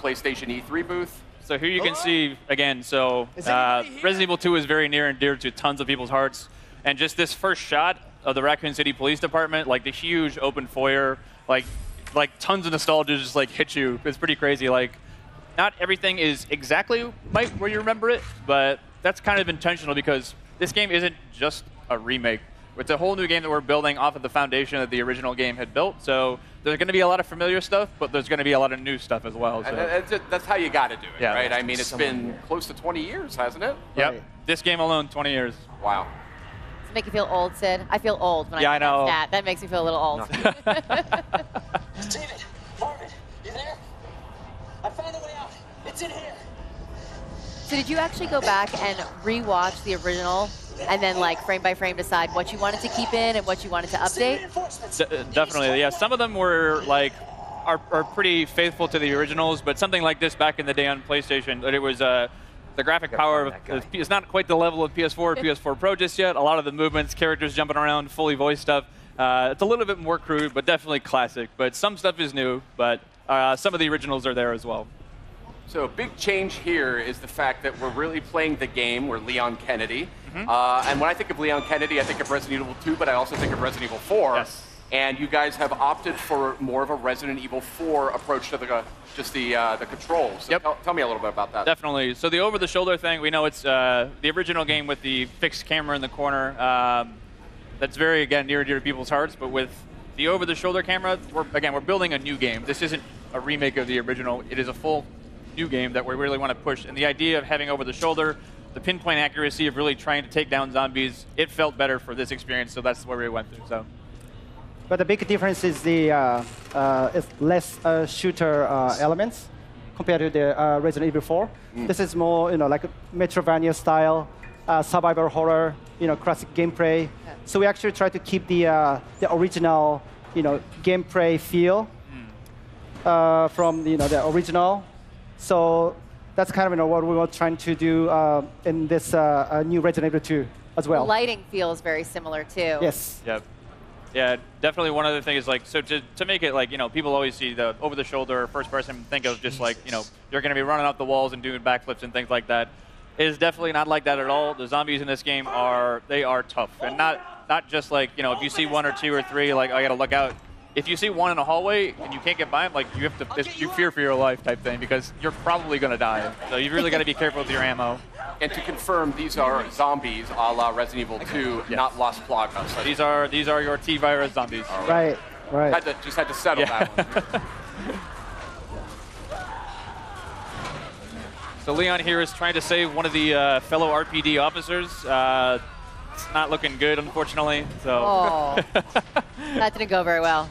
PlayStation E3 booth. So here you can see, again, so Resident Evil 2 is very near and dear to tons of people's hearts. And just this first shot of the Raccoon City Police Department, like the huge open foyer, like tons of nostalgia just like hit you. It's pretty crazy. Like, not everything is exactly where you remember it, but that's kind of intentional because this game isn't just a remake. It's a whole new game that we're building off of the foundation that the original game had built. So there's going to be a lot of familiar stuff, but there's going to be a lot of new stuff as well. So. That's how you got to do it, yeah. right? I mean, it's been close to 20 years, hasn't it? Yep. Right. This game alone, 20 years. Wow. Does it make you feel old, Sid? I feel old when I I know. that. That makes me feel a little old. David, Marvin, you there? I found a way out. It's in here. So did you actually go back and re-watch the original and then like frame by frame decide what you wanted to keep in and what you wanted to update? Definitely, yeah. Some of them were like are pretty faithful to the originals, but something like this back in the day on PlayStation, it was the graphic power of it's not quite the level of PS4 or PS4 Pro just yet. A lot of the movements, characters jumping around, fully voiced stuff. It's a little bit more crude, but definitely classic. But some stuff is new, but some of the originals are there as well. So a big change here is the fact that we're really playing the game. We're Leon Kennedy. And when I think of Leon Kennedy, I think of Resident Evil 2, but I also think of Resident Evil 4. Yes. And you guys have opted for more of a Resident Evil 4 approach to the controls. So Yep. tell me a little bit about that. Definitely. So the over-the-shoulder thing, we know it's the original game with the fixed camera in the corner. That's very, again, near and dear to people's hearts. But with the over-the-shoulder camera, we're building a new game. This isn't a remake of the original. It is a full new game that we really want to push. And the idea of having over-the-shoulder, the pinpoint accuracy of really trying to take down zombies, it felt better for this experience. So that's where we went through. So. But the big difference is the is less shooter elements compared to the Resident Evil 4. This is more, like a Metroidvania style, survival horror, classic gameplay. So we actually try to keep the original, gameplay feel from the original. So that's kind of what we were trying to do in this new Resident Evil 2 as well. The lighting feels very similar too. Yes. Yep. Yeah, definitely one other thing is like, so to make it like, people always see the over-the-shoulder first person, think of just like, you're going to be running up the walls and doing backflips and things like that. It is definitely not like that at all. The zombies in this game are tough. And not just like, if you see one or two or three, like, I got to look out. If you see one in a hallway and you can't get by them, like, you have to, you fear for your life type thing because you're probably going to die. So you really got to be careful with your ammo. And to confirm, these are zombies a la Resident Evil 2, not Las Plagas. So these are your T-virus zombies. Right. Just had to settle that one. So Leon here is trying to save one of the fellow RPD officers. It's not looking good, unfortunately. So. Oh, that didn't go very well.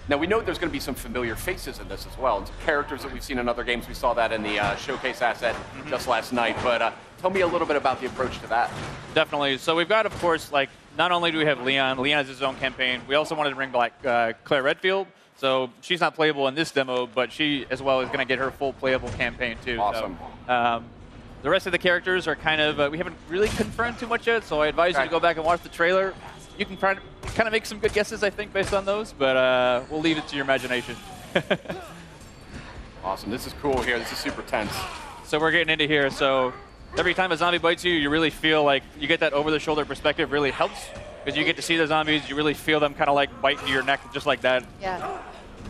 Now, we know there's going to be some familiar faces in this as well, and some characters that we've seen in other games. We saw that in the showcase asset just last night. But tell me a little bit about the approach to that. Definitely. So we've got, of course, like, not only do we have Leon has his own campaign, we also wanted to bring back Claire Redfield. So she's not playable in this demo, but she, as well, is going to get her full playable campaign, too. Awesome. So, the rest of the characters are kind of, we haven't really confirmed too much yet, so I advise you to go back and watch the trailer. You can kind of make some good guesses, I think, based on those, but we'll leave it to your imagination. Awesome. This is cool here. This is super tense. So we're getting into here. So every time a zombie bites you, you really feel like you get that over-the-shoulder perspective really helps because you get to see the zombies. You really feel them kind of like bite into your neck just like that. Yeah.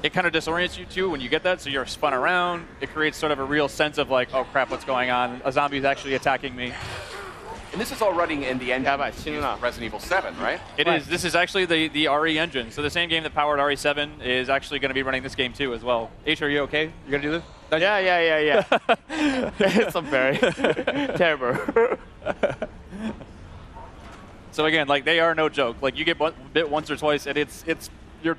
It kind of disorients you, too, when you get that, so you're spun around. It creates sort of a real sense of like, oh, crap, what's going on? A zombie's actually attacking me. And this is all running in the engine of Resident Evil 7, right? It is. This is actually the RE engine. So the same game that powered RE7 is actually going to be running this game, too, as well. H, are you okay? You going to do this? Yeah. It's very terrible. So again, like, they are no joke. Like, you get bit once or twice, and it's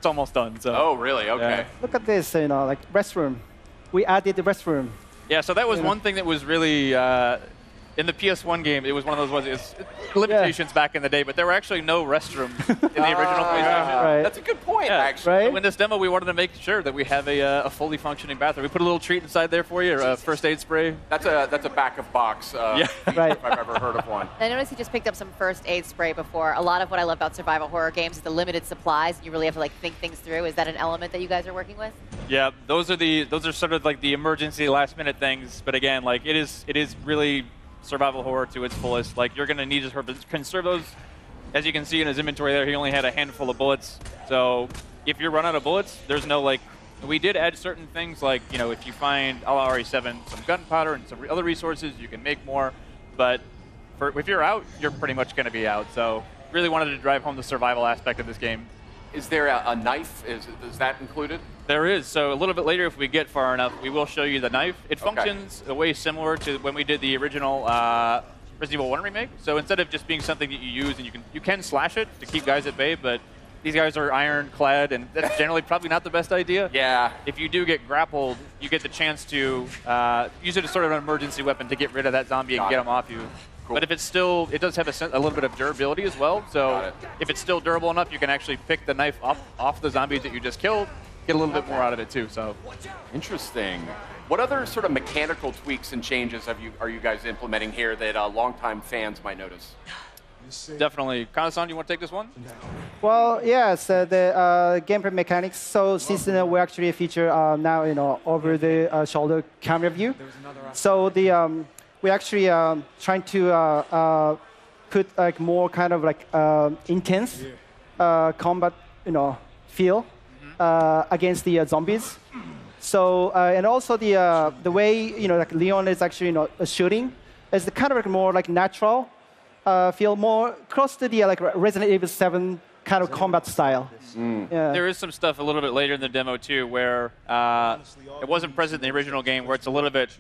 almost done. So. Oh, really? Okay. Yeah. Look at this, like restroom. We added the restroom. Yeah, so that was one thing that was really in the PS1 game, it was one of those limitations back in the day, but there were actually no restrooms in the original PlayStation. Right. That's a good point, Yeah. actually. Right. So in this demo, we wanted to make sure that we have a fully functioning bathroom. We put a little treat inside there for you, a first aid spray. That's a back-of box. Yeah. Right. If I've ever heard of one. I noticed you just picked up some first aid spray before. A lot of what I love about survival horror games is the limited supplies. You really have to like think things through. Is that an element that you guys are working with? Yeah, those are sort of like the emergency last minute things. But again, like it is really survival horror to its fullest. Like you're gonna need to conserve those. As you can see in his inventory there, he only had a handful of bullets. So if you run out of bullets, there's no like. We did add certain things like, you know, if you find a la RE7 some gunpowder and some other resources, you can make more. But if you're out, you're pretty much going to be out. So really wanted to drive home the survival aspect of this game. Is there a knife? Is that included? There is. So a little bit later, if we get far enough, we will show you the knife. It functions a way similar to when we did the original Resident Evil 1 remake. So instead of just being something that you use and you can slash it to keep guys at bay, but these guys are ironclad, and that's generally probably not the best idea. Yeah. If you do get grappled, you get the chance to use it as sort of an emergency weapon to get rid of that zombie and get him off you. Cool. But if it's still, it does have a little bit of durability as well. So if it's still durable enough, you can actually pick the knife up off the zombies that you just killed, get a little bit more out of it too. So Interesting. What other sort of mechanical tweaks and changes are you guys implementing here that longtime fans might notice? definitely, Kana-san, you want to take this one? Well, yes, the gameplay mechanics. So since we actually feature now, over the shoulder camera view. So we actually trying to put like more kind of like intense combat, feel against the zombies. So and also the way like Leon is actually shooting is kind of like more like natural. Feel more close to the like Resident Evil 7 kind of combat style. Yeah. There is some stuff a little bit later in the demo too, where it wasn't present in the original game, where it's a little bit,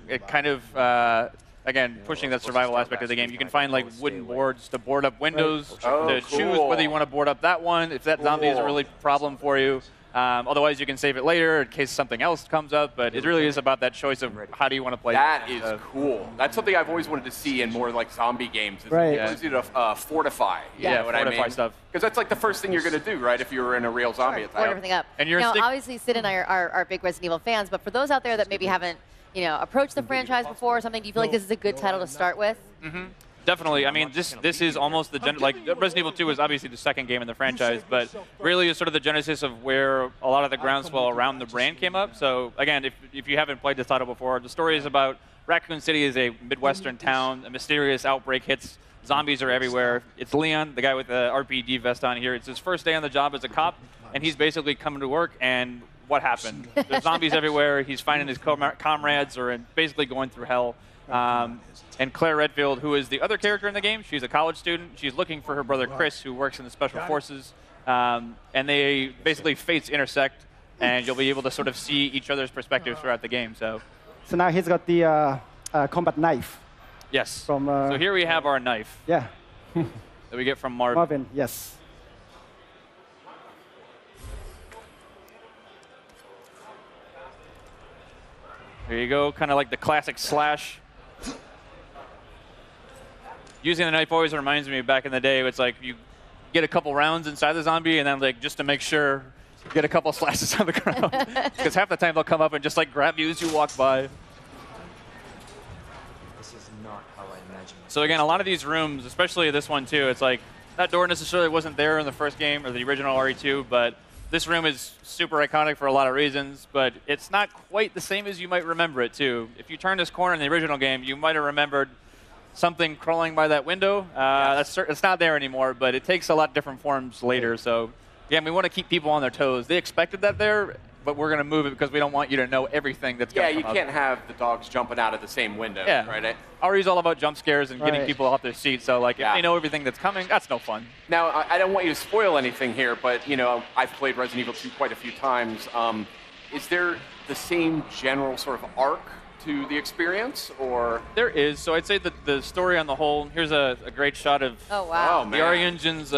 again, pushing that survival aspect of the game. You can find like wooden boards to board up windows, to choose whether you want to board up that one, if that zombie is a really problem for you. Otherwise, you can save it later in case something else comes up, but it really is about that choice of how do you want to play. That is cool. That's something I've always wanted to see in more like zombie games. Right. It's easy to fortify. You know what fortify I mean? stuff. Because that's like the first thing you're going to do, right, if you were in a real zombie attack. Board everything up. And you're now, obviously, Sid and I are big Resident Evil fans, but for those out there that maybe haven't, approached the franchise before or something, do you feel like this is a good title to start with? Mm-hmm. Definitely. I mean, this is almost the Resident Evil 2 is obviously the second game in the franchise, but really is sort of the genesis of where a lot of the groundswell around the brand came up. So again, if you haven't played this title before, the story is about Raccoon City is a Midwestern town. A mysterious outbreak hits. Zombies are everywhere. It's Leon, the guy with the RPD vest on here. It's his first day on the job as a cop, and he's basically coming to work, and what happened? There's zombies everywhere. He's finding his comrades are basically going through hell. And Claire Redfield, who is the other character in the game, she's a college student. She's looking for her brother Chris, who works in the Special Forces. And they basically fates intersect, and you'll be able to sort of see each other's perspectives throughout the game. So now he's got the combat knife. yes. From, so here we have our knife Yeah. that we get from Marvin. Marvin, yes. There you go, kind of like the classic slash. Using the knife always reminds me of back in the day. It's like you get a couple rounds inside the zombie, and then like just to make sure, get a couple slashes on the ground. Because half the time they'll come up and just like grab you as you walk by. This is not how I imagined it. So again, a lot of these rooms, especially this one too, it's like that door necessarily wasn't there in the first game or the original RE2, but this room is super iconic for a lot of reasons, but it's not quite the same as you might remember it too. If you turn this corner in the original game, you might have remembered something crawling by that window. It's not there anymore, but it takes a lot different forms later. So again, we want to keep people on their toes. They expected that there, but we're going to move it because we don't want you to know everything that's going to come up. Yeah, you can't have the dogs jumping out of the same window, right? RE's all about jump scares and getting people off their seats. So like, if they know everything that's coming, that's no fun. Now, I don't want you to spoil anything here, but I've played Resident Evil 2 quite a few times. Is there the same general sort of arc to the experience, or? There is. So I'd say that the story on the whole, here's a great shot of the RE Engine's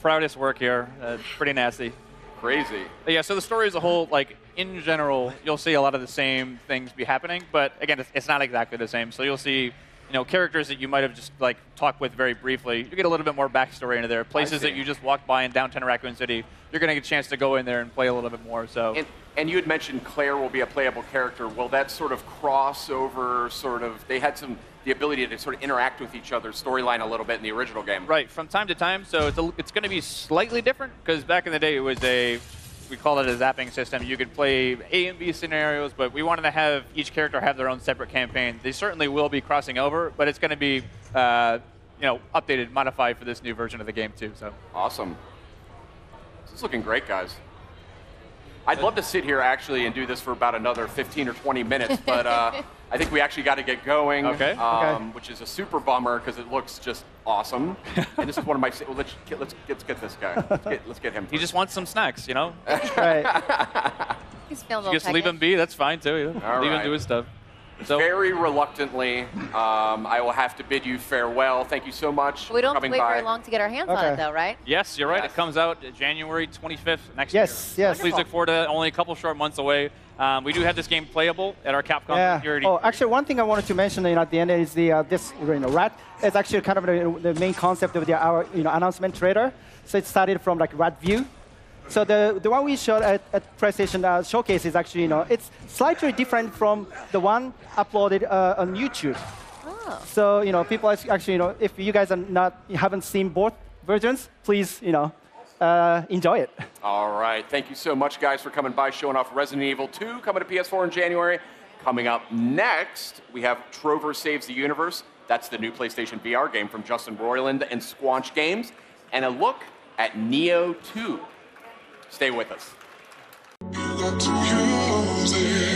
proudest work here. Pretty nasty. Crazy. But yeah, so the story as a whole, like in general, you'll see a lot of the same things be happening, but again, it's not exactly the same. So you'll see characters that you might have just like talked with very briefly. You get a little bit more backstory into there. Places that you just walked by in downtown Raccoon City, you're going to get a chance to go in there and play a little bit more. So. And you had mentioned Claire will be a playable character. Will that sort of cross over? They had the ability to sort of interact with each other's storyline a little bit in the original game. Right, from time to time. So it's going to be slightly different because back in the day it was we call it a zapping system. You could play A and B scenarios, but we wanted to have each character have their own separate campaign. They certainly will be crossing over, but it's going to be updated, modified for this new version of the game too. So awesome. This is looking great, guys. I'd love to sit here actually and do this for about another 15 or 20 minutes, but I think we actually got to get going, which is a super bummer because it looks just awesome. And this is one of my. Well, let's get this guy. Let's get him. He just wants some snacks, Right. He's feeling a little Just leave him be. That's fine too. Leave him do his stuff. So, very reluctantly, I will have to bid you farewell. Thank you so much We don't for have to coming wait by. very long to get our hands on it, though, right? Yes, you're right. Yes. It comes out January 25th next year. Yes. Please look forward to it. Only a couple short months away. We do have this game playable at our Capcom security. Oh, actually, one thing I wanted to mention at the end is this rat is actually kind of the main concept of our announcement trailer. So it started from like rat view. So the one we showed at PlayStation Showcase is actually it's slightly different from the one uploaded on YouTube. Oh. So people actually if you guys haven't seen both versions, please enjoy it. All right. Thank you so much, guys, for coming by, showing off Resident Evil 2, coming to PS4 in January. Coming up next, we have Trover Saves the Universe. That's the new PlayStation VR game from Justin Roiland and Squanch Games. And a look at Neo 2. Stay with us. You got to use it.